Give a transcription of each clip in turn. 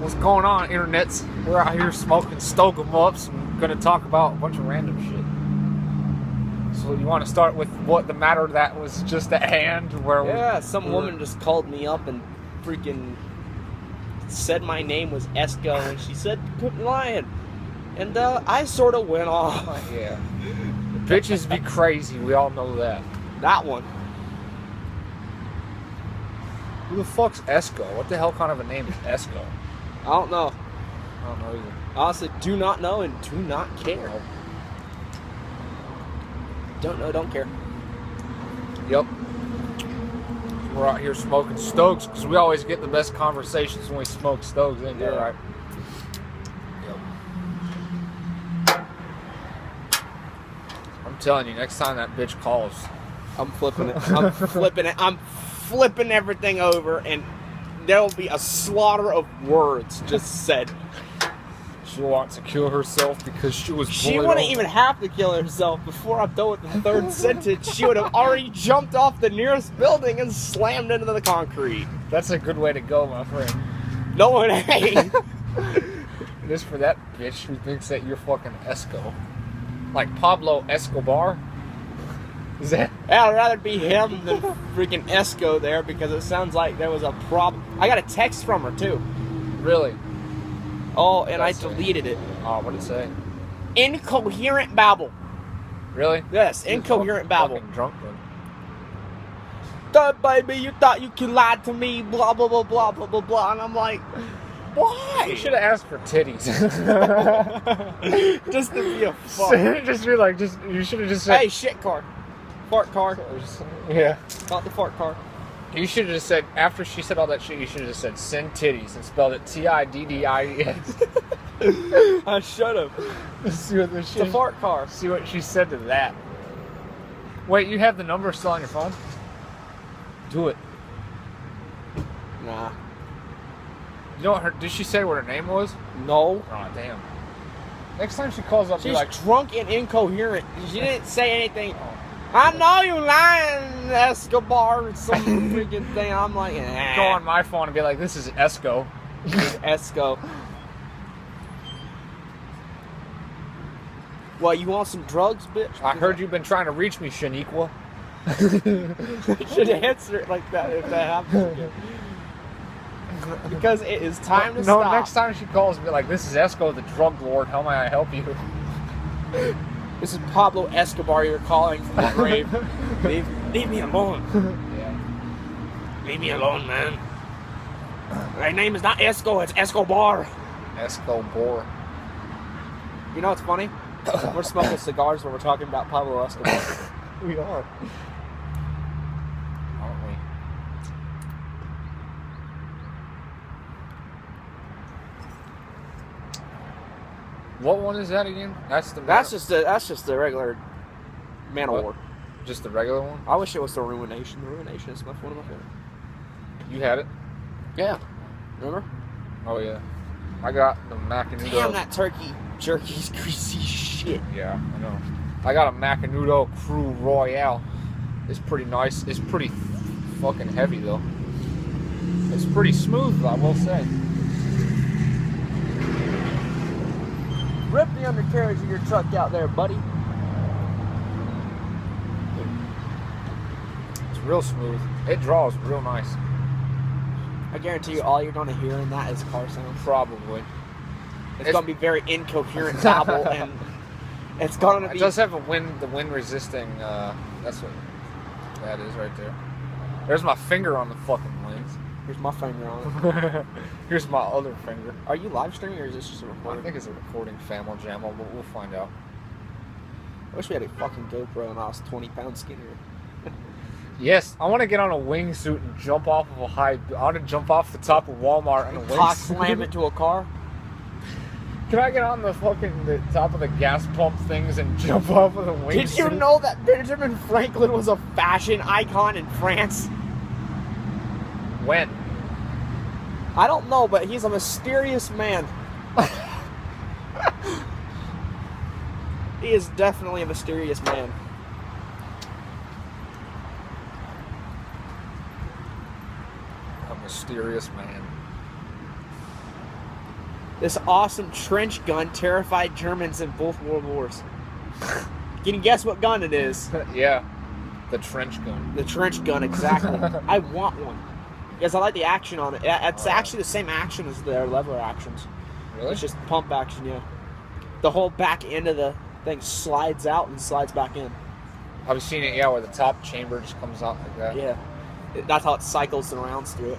What's going on, internets? We're out here smoking Stoke 'em ups and gonna talk about a bunch of random shit. So you want to start with what the matter that was just at hand? Where some woman just called me up and freaking said my name was Esco, and she said quit lying, and I sort of went off. Yeah, bitches be crazy. We all know that. That one. Who the fuck's Esco? What the hell kind of a name is Esco? I don't know. I don't know either. Honestly, do not know and do not care. Don't know, don't care. Yep. We're out here smoking Stokes because we always get the best conversations when we smoke Stokes, ain't that right? Yep. I'm telling you, next time that bitch calls, I'm flipping it. I'm flipping it. I'm flipping everything over, and there'll be a slaughter of words just said. She wants to kill herself because she was bullied. She wouldn't even have to kill herself. Before I'm done with the third sentence, she would have already jumped off the nearest building and slammed into the concrete. That's a good way to go, my friend. No, it ain't. Just for that bitch who thinks that you're fucking Esco. Like Pablo Escobar. Is that? I'd rather be him than freaking Esco there, because it sounds like there was a problem. I got a text from her, too. Really? Oh, and I deleted it. Oh, what did it say? Incoherent babble. Really? Yes, incoherent babble. Fucking drunk then. Duh, baby, you thought you could lie to me, blah, blah, blah, blah, blah, blah, blah. And I'm like, why? You should have asked for titties. Just to be a fuck. Just be like, you should have just said. Hey, shit car. Fart car. Yeah. Not the fart car. You should have just said, after she said all that shit, you should have just said, send titties, and spelled it T-I-D-D-I-E-S. I should have. See what It's a fart car. See what she said to that. Wait, you have the number still on your phone? Do it. Nah. You know what did she say what her name was? No. Oh, damn. Next time she calls up, She's be like, drunk and incoherent. She didn't say anything. I know you lying, Escobar, or some freaking thing. I'm like, go on my phone and be like, this is Esco. Esco. What, you want some drugs, bitch? I heard you've been trying to reach me, Shaniqua. You should answer it like that if that happens again. Because it is time to stop. No, next time she calls, be like, this is Esco, the drug lord. How may I help you? This is Pablo Escobar you're calling from the grave. Leave me alone. Yeah. Leave me alone, man. My name is not Esco, it's Escobar. Escobar. You know what's funny? We're smoking cigars when we're talking about Pablo Escobar. We are. Aren't we? What one is that again? That's just the regular Man of War. Just the regular one? I wish it was the Ruination. The Ruination is one of my favorite. You had it? Yeah. Remember? Oh yeah. I got the Macanudo. Damn, that turkey jerky's greasy shit. Yeah, I know. I got a Macanudo Crew Royale. It's pretty nice. It's pretty fucking heavy though. It's pretty smooth, I will say. Rip the undercarriage of your truck out there, buddy. It's real smooth. It draws real nice. I guarantee you all you're going to hear in that is car sound. Probably. It's going to be very incoherent babble, and it's going to be... It does have the wind resisting, that's what that is right there. There's my finger on the fucking lens. Here's my finger on it. Here's my other finger. Are you live streaming, or is this just a recording? I think it's a recording, Family Jamel, but we'll find out. I wish we had a fucking GoPro and I was 20 pounds skinnier. Yes, I want to get on a wingsuit and jump off of a high... I want to jump off the top of Walmart on a wingsuit. Slam into a car? Can I get on the top of the gas pump things and jump off of the wingsuit? Did you know that Benjamin Franklin was a fashion icon in France? When? I don't know, but he's a mysterious man. He is definitely a mysterious man. A mysterious man. This awesome trench gun terrified Germans in both World Wars. Can you guess what gun it is? Yeah, the trench gun. The trench gun, exactly. I want one. Because I like the action on it. It's actually the same action as their lever actions. Really? It's just pump action, yeah. The whole back end of the thing slides out and slides back in. I've seen it, yeah, where the top chamber just comes out like that. Yeah. That's how it cycles the rounds through it.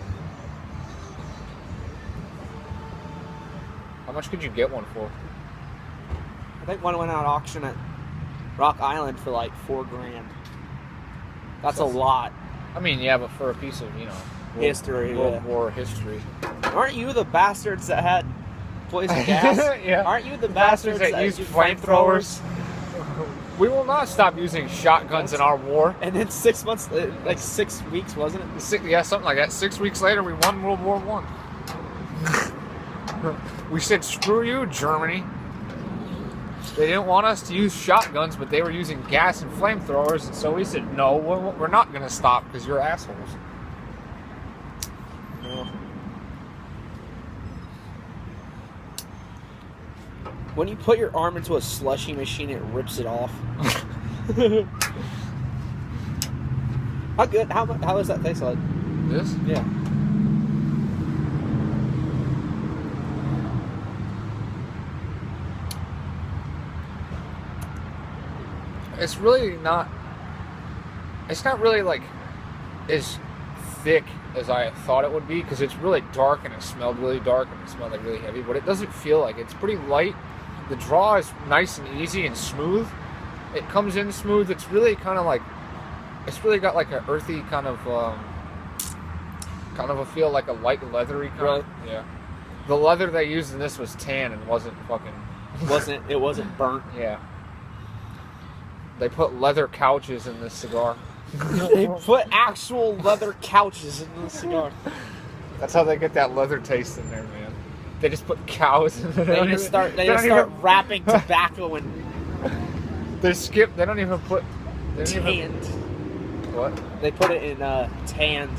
How much could you get one for? I think one went out auction at Rock Island for like $4,000. That's a lot. I mean, yeah, but for a piece of, you know, History, World War history. Aren't you the bastards that had poison gas? Yeah. Aren't you the bastards that used used flamethrowers? We will not stop using shotguns in our war. And then 6 months, like 6 weeks, wasn't it? Yeah, something like that. 6 weeks later, we won World War I. We said, screw you, Germany. They didn't want us to use shotguns, but they were using gas and flamethrowers, and so we said, no, we're not going to stop because you're assholes. When you put your arm into a slushy machine, it rips it off. How good? How does that taste like? This? Yeah. It's really not. It's not really like as thick as I thought it would be because it's really dark and it smelled really dark and it smelled like really heavy. But it doesn't feel like it's pretty light. The draw is nice and easy and smooth. It comes in smooth. It's really kind of like. It's really got like an earthy kind of a feel, like a light leathery kind. Really? Of, yeah. The leather they used in this was tan and wasn't fucking. It wasn't burnt. Yeah. They put leather couches in this cigar. They put actual leather couches in the cigar. That's how they get that leather taste in there, man. They just put cows in there. They just start wrapping tobacco and They don't even put tanned. What? They put it in tanned.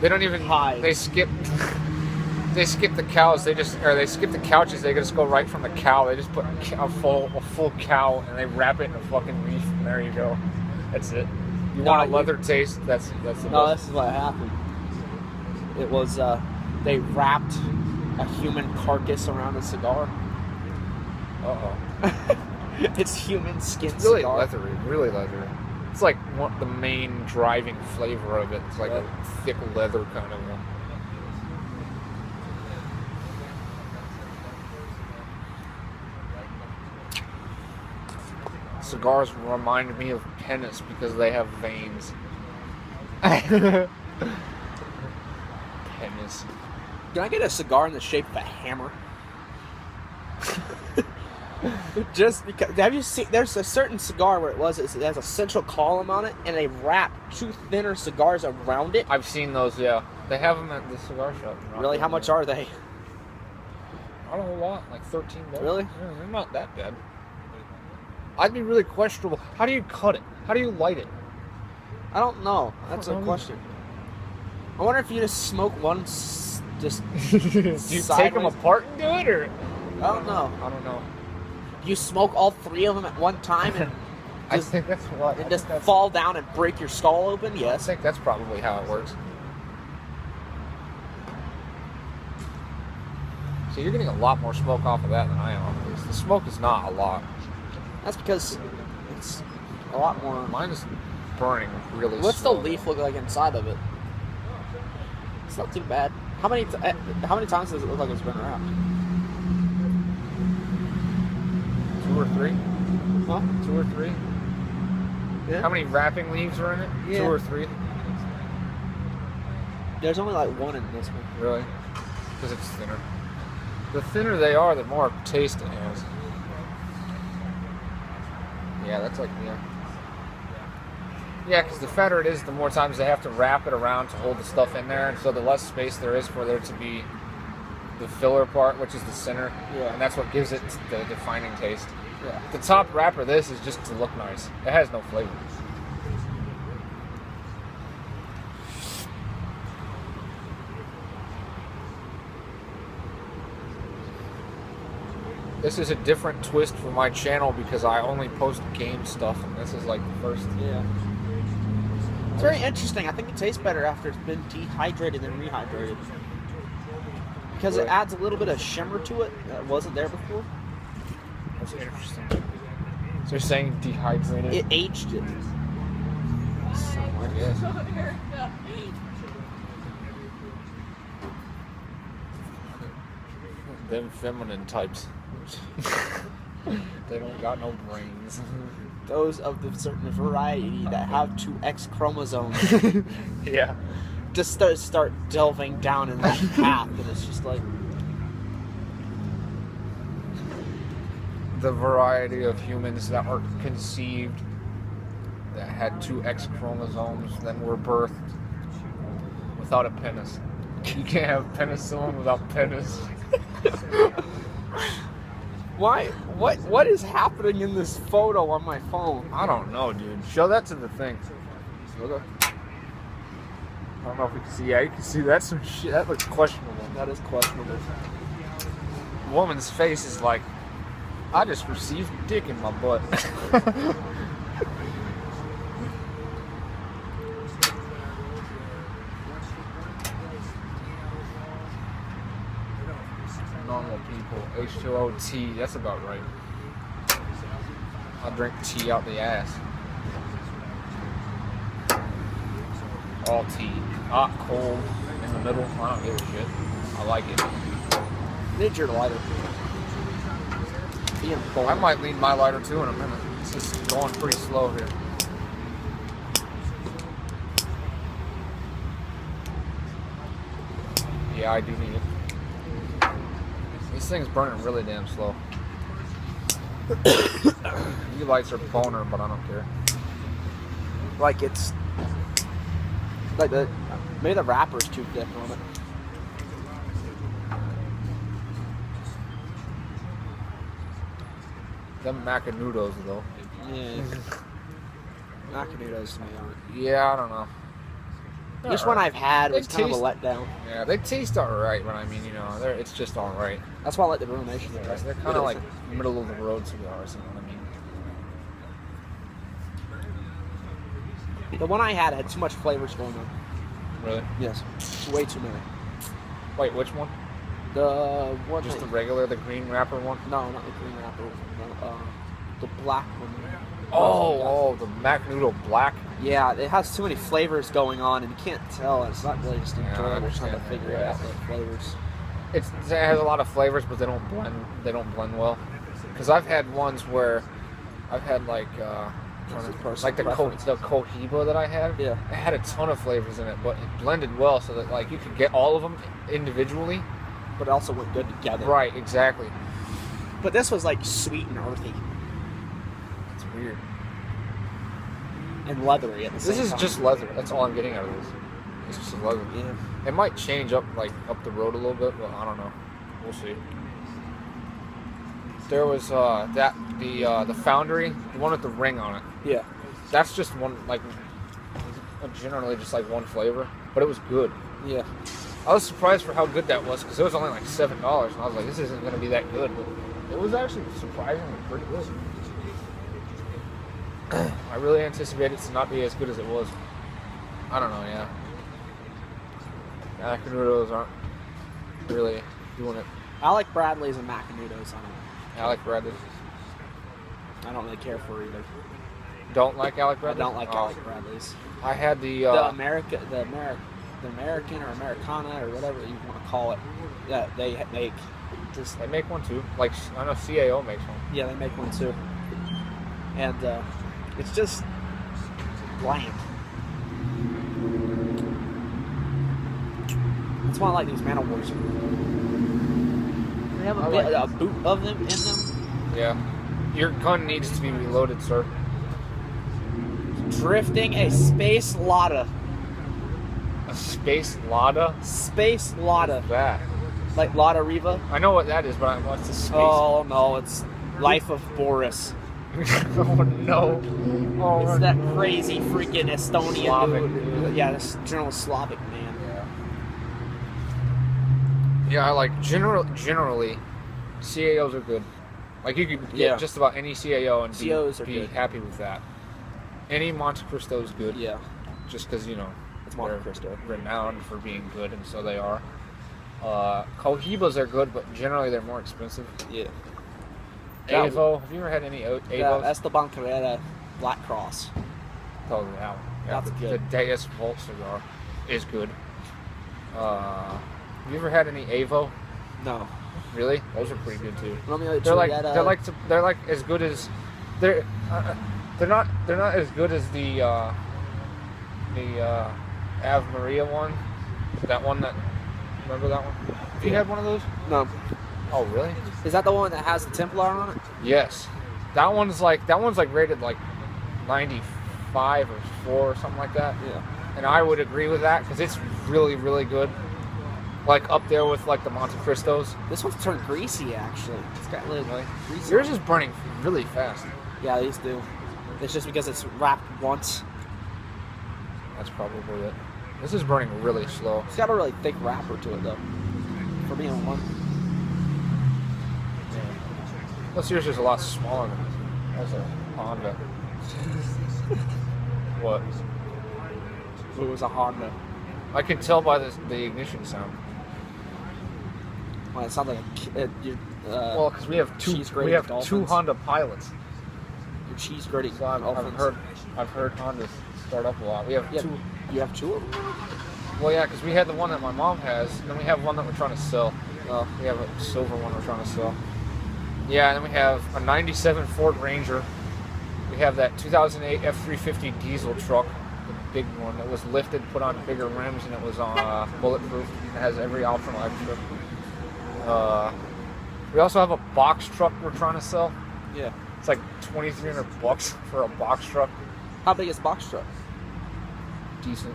They don't even hide. They skip the cows. They skip the couches. They just go right from the cow. They just put a full cow and they wrap it in a fucking leaf. And there you go. That's it. You want a leather taste? That's the best. No, this is what happened. It was they wrapped a human carcass around a cigar. It's human skin It's really cigar. leathery, really leathery. It's like the main driving flavor of it. It's like a thick leather kind of one. Cigars remind me of penis because they have veins. Penis. Can I get a cigar in the shape of a hammer? Just because, have you seen? There's a certain cigar where it has a central column on it, and they wrap two thinner cigars around it. I've seen those. Yeah, they have them at the cigar shop. Really? How much are they? Not a whole lot, like $13. Really? Yeah, they're not that bad. I'd be really questionable. How do you cut it? How do you light it? I don't know. That's a question. I wonder if you just smoke one, just Do you take them apart and do it, or? I don't know. I don't know. You smoke all three of them at one time and I think that's what. and just fall down and break your skull open? I Yes. think that's probably how it works. So you're getting a lot more smoke off of that than I am. The smoke is not a lot. That's because it's a lot more. Mine is burning really What's slow. the leaf look like inside of it? It's not too bad. How many times does it look like it's been wrapped? 2 or 3? Huh? 2 or 3? Yeah. How many wrapping leaves are in it? Yeah. 2 or 3? There's only like one in this one. Really? Because it's thinner. The thinner they are, the more taste it has. Yeah, that's like, yeah. Yeah, because the fatter it is, the more times they have to wrap it around to hold the stuff in there, and so the less space there is for there to be the filler part, which is the center. Yeah. And that's what gives it the defining taste. Yeah. The top wrapper of this is just to look nice. It has no flavor. this is a different twist for my channel because I only post game stuff, and this is like the first. Yeah. It's very interesting. I think it tastes better after it's been dehydrated than rehydrated. Because it adds a little bit of shimmer to it that wasn't there before. That's interesting. So you're saying dehydrated? It aged it. Yes. Them feminine types. They don't got no brains. Those of the certain variety that have 2 X chromosomes. Yeah. Just start delving down in that path, and it's just like the variety of humans that were conceived that had 2 X chromosomes, then were birthed without a penis. You can't have penicillin without penis. why? What is happening in this photo on my phone? I don't know, dude. Show that to the thing. Okay. I don't know if we can see. Yeah, you can see that's some shit. That looks questionable. That is questionable. Woman's face is like, I just received dick in my butt. Normal people. H2O tea. That's about right. I'll drink tea out the ass. All tea. Hot, cold, in the middle. I don't give a shit. I like it. Need your lighter. Being bold. I might need my lighter too in a minute. It's just going pretty slow here. Yeah, I do need it. This thing's burning really damn slow. You lights are boner, but I don't care. Like it's like maybe the wrapper's too thick on it. Them macanudos though. Yeah. Macanudos to me aren't. Yeah, I don't know. Each one I've had was kind of a letdown. Yeah, they taste alright, but I mean, you know, it's just alright. That's why I like the Ruination cigars. They're kind of like middle of the road cigars, you know what I mean? The one I had too much flavors going on. Really? Yes. Way too many. Wait, which one? The one. Just the regular, the green wrapper one? No, not the green wrapper. The black one. Oh, the Macanudo Black. Yeah, it has too many flavors going on, and you can't tell. It's not really just enjoyable trying to figure out the flavors. It has a lot of flavors, but they don't blend. They don't blend well. Because I've had ones where I've had like the Cohiba that I had. Yeah, it had a ton of flavors in it, but it blended well, so that like you could get all of them individually, but it also went good together. Right, exactly. But this was like sweet and earthy. It's weird. And leathery at the same time. This is just leather. That's all I'm getting out of this. It's just leather. Yeah. It might change up up the road a little bit, but I don't know. We'll see. There was the Foundry, the one with the ring on it. Yeah. That's just one generally just like one flavor, but it was good. Yeah. I was surprised for how good that was because it was only like $7, and I was like, this isn't going to be that good, but it was actually surprisingly pretty good. I really anticipated it to not be as good as it was. I don't know, yeah. Macanudos aren't really doing it. I like Bradley's and Macanudos. I like Bradley's. I don't really care for either. Don't like Alec Bradley's? I don't like Alec Bradley's. I had the American or Americana or whatever you want to call it. That they make. They make one too. Like I know CAO makes one. Yeah, they make one too. And it's just bland. That's why I like these Man of Wars. They have a boot of them in them. Yeah. Your gun needs to be reloaded, sir. Drifting a Space Lotta. A Space Lotta? Space Lotta. What's that? Like Lotta Riva? I know what that is, but what's the space? Oh, no, it's Life of Boris. Oh, no. Oh, it's that crazy freaking Estonian Slavic dude. Yeah, this general Slavic man. Yeah, I like generally CAOs are good. Like you could get Yeah. just about any CAO and CAOs are be good. happy with that. Any Monte Cristo is good. Yeah. Just because It's Monte they're Cristo. renowned for being good, and so they are. Cohibas are good, but generally they're more expensive. Yeah. Avo. Have you ever had any Avos? Yeah, that's the Bancaretta Black Cross. Oh, that one. Yeah, That's the good. Deus Volt cigar is good. Have you ever had any Avo? No. Really? Those are pretty good too. Romeo They're like Julieta. they're like as good as they're not as good as the Ave Maria one. That one that remember that one? Have you had one of those? No. Oh really? Is that the one that has the Templar on it? Yes. That one's like rated like 95 or 4 or something like that. Yeah. And I would agree with that because it's really, really good. Like up there with like the Monte Cristos. This one's turned greasy, actually. It's got a little Really? greasy. Yours is burning really fast. Yeah, these do. It's just because it's wrapped once. That's probably it. This is burning really slow. It's got a really thick wrapper to it, though. For being one. Plus yours is a lot smaller than this. That's a Honda. What? It was a Honda. I can tell by the ignition sound. Well, it sounds like Well, because we have cheese two grating Dolphins. Honda Pilots. your cheese gritty. So I've heard Hondas start up a lot. We have two. You have two of them? Well, yeah, because we had the one that my mom has, and then we have one that we're trying to sell. We have a silver one we're trying to sell. Yeah, and then we have a '97 Ford Ranger. We have that 2008 F-350 diesel truck, the big one that was lifted, put on bigger rims, and it was bulletproof. It has every optional extra. We also have a box truck we're trying to sell. Yeah. It's like $2,300 for a box truck. How big is the box truck? Decent.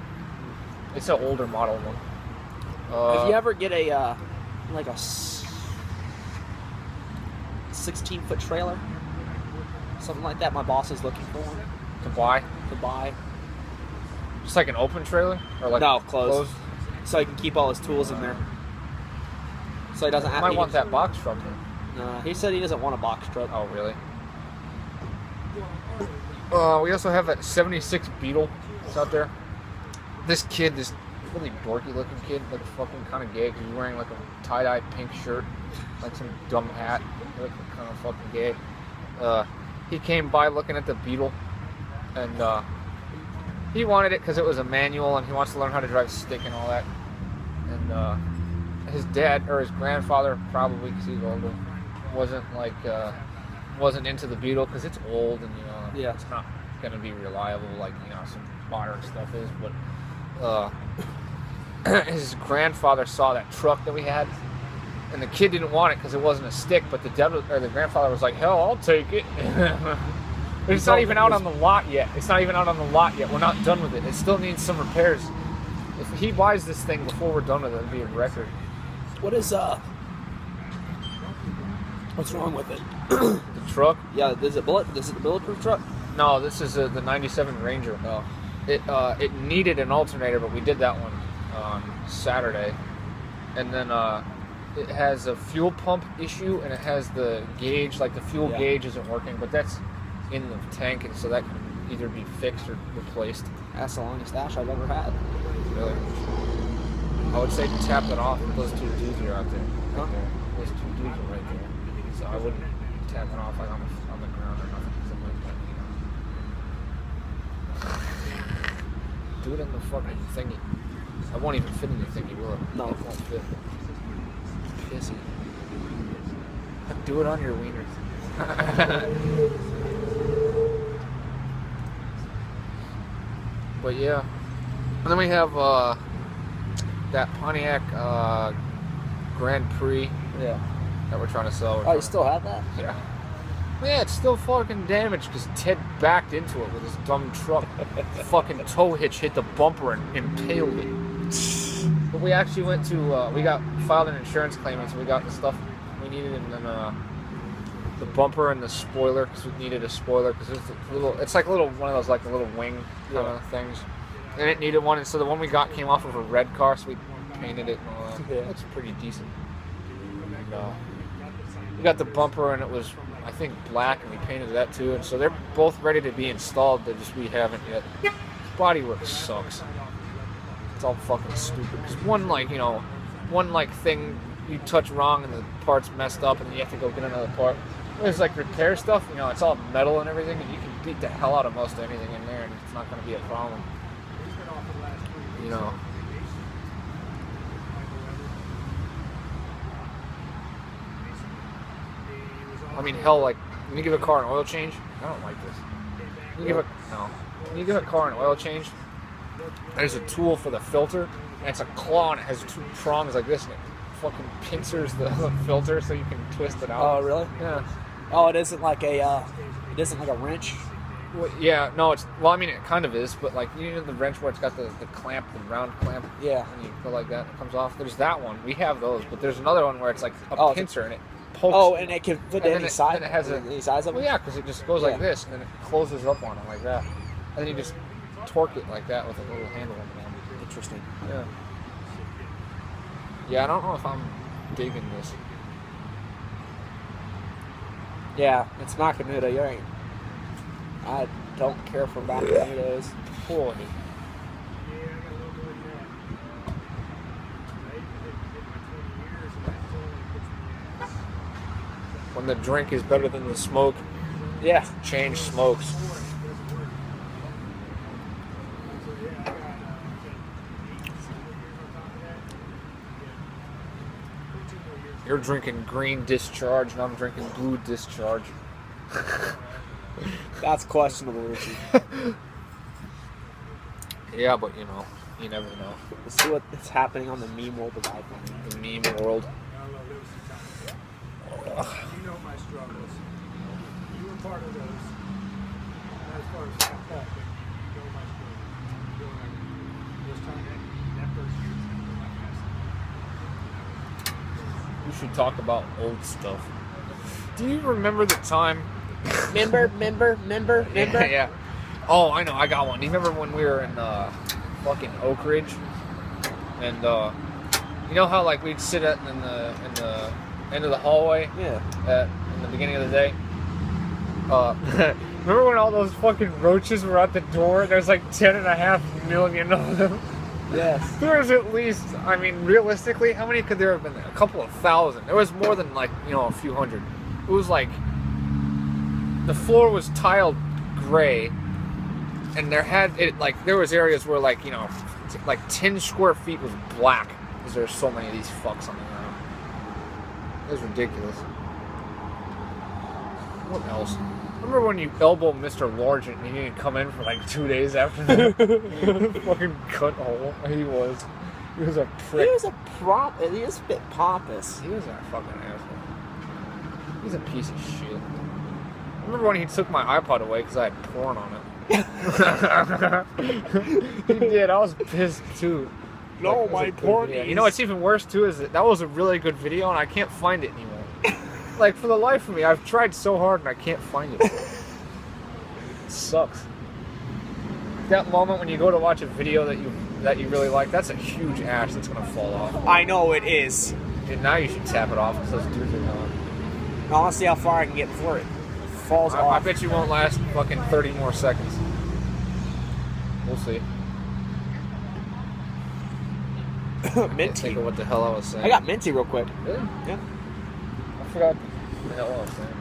It's an older model one. If you ever get a 16-foot trailer, something like that, my boss is looking for one to buy, just like an open trailer, or like no, closed, so he can keep all his tools in there. So he doesn't have. I might want that box truck. No, he said he doesn't want a box truck. Oh, really? We also have that '76 Beetle that's out there. This kid, this really dorky looking kid, like fucking kind of gay because he's wearing like a tie-dye pink shirt, like some dumb hat, like kind of fucking gay. He came by looking at the Beetle, and he wanted it because it was a manual, and he wants to learn how to drive stick and all that. And his dad or his grandfather, probably because he's older, wasn't into the Beetle because it's old and it's not gonna be reliable like some modern stuff is. But his grandfather saw that truck that we had, and the kid didn't want it because it wasn't a stick. But the grandfather was like, "Hell, I'll take it." But it's not even out on the lot yet. We're not done with it. It still needs some repairs. If he buys this thing before we're done with it, it'll be a record. What's wrong with it? The truck? Yeah, is it the bulletproof truck? No, this is the '97 Ranger. Oh. It needed an alternator, but we did that one on Saturday. And then it has a fuel pump issue, and it has the gauge, like the fuel gauge isn't working, but that's in the tank, and so that can either be fixed or replaced. That's the longest dash I've ever had. Really? I would say tap it off with those two dudes are out there. Right there. Those two dudes are right there. So I wouldn't tap it off like on the ground or nothing. Do it in the fucking thingy. I won't even fit in the thingy, will it? No. It won't fit. Pissy. Do it on your wiener. But yeah. And then we have that Pontiac Grand Prix that we're trying to sell. Oh, you still have that? Yeah. Yeah, it's still fucking damaged because Ted backed into it with his dumb truck. Fucking tow hitch hit the bumper and impaled it. But we actually went to, we filed an insurance claim, and so we got the stuff we needed, and then the bumper and the spoiler, because we needed a spoiler, because it's like one of those like a little wing kind of things. And it needed one, and so the one we got came off of a red car, so we painted it and all that. It's pretty decent. And, we got the bumper, and it was, I think, black, and we painted that too. And so they're both ready to be installed. We haven't yet. Bodywork sucks. It's all fucking stupid. Because one thing you touch wrong and the part's messed up, and then you have to go get another part. There's like repair stuff, it's all metal and everything, and you can beat the hell out of most anything in there, and it's not going to be a problem. I mean, hell, like, when you give a car an oil change, I don't like this. When you give a car an oil change, there's a tool for the filter, and it's a claw, and it has 2 prongs like this, and it fucking pincers the filter so you can twist it out. Oh, really? Yeah. Oh, it isn't like a wrench? Well, yeah, no, it kind of is, but like, the wrench where it's got the clamp, the round clamp. Yeah. And you go like that, and it comes off. There's that one. We have those, but there's another one where it's like a pincer, and it pokes. Oh, and it can fit any side? And it has any size of it? Well, yeah, because it just goes like this, and then it closes up on it like that. And then you just torque it like that with a little handle on it. Interesting. Yeah. Yeah, I don't know if I'm digging this. Yeah, it's Macanudo. I don't care for Macanudos. Boy. When the drink is better than the smoke, yeah, change smokes. You're drinking green discharge, and I'm drinking blue discharge. That's questionable, Richie. Yeah, but you never know. Let's see what's happening on the meme world of iPhone. The meme world. You know my struggles. You were part of those. As far as that fault, you know my struggles. This time that first year, We should talk about old stuff. Do you remember the time? Member. Yeah. Oh, I know. I got one. Do you remember when we were in fucking Oak Ridge? And you know how like we'd sit in the end of the hallway? Yeah. In the beginning of the day. Remember when all those fucking roaches were at the door? There's like 10.5 million of them. Yes. There was at least, realistically, how many could there have been there? A couple of thousand. There was more than a few hundred. It was like, the floor was tiled gray, and there was areas where 10 square feet was black, because there's so many of these fucks on the ground. It was ridiculous. What else? Remember when you elbowed Mr. Largent and he didn't come in for 2 days after that? Fucking cut hole. He was a prick. He was a bit pompous. He was a fucking asshole. He's a piece of shit. Remember when he took my iPod away because I had porn on it? He did. I was pissed too. No, my porn. You know what's even worse too is that was a really good video and I can't find it anymore. For the life of me, I've tried so hard and I can't find it. It sucks. That moment when you go to watch a video that you really like, that's a huge ash that's gonna fall off. I know it is. And now you should tap it off because those dudes are gone. I want to see how far I can get before it falls off. I bet you won't last fucking 30 more seconds. We'll see. Minty. Think of what the hell I was saying. I got minty real quick. Really? Yeah. I forgot what the hell I was saying.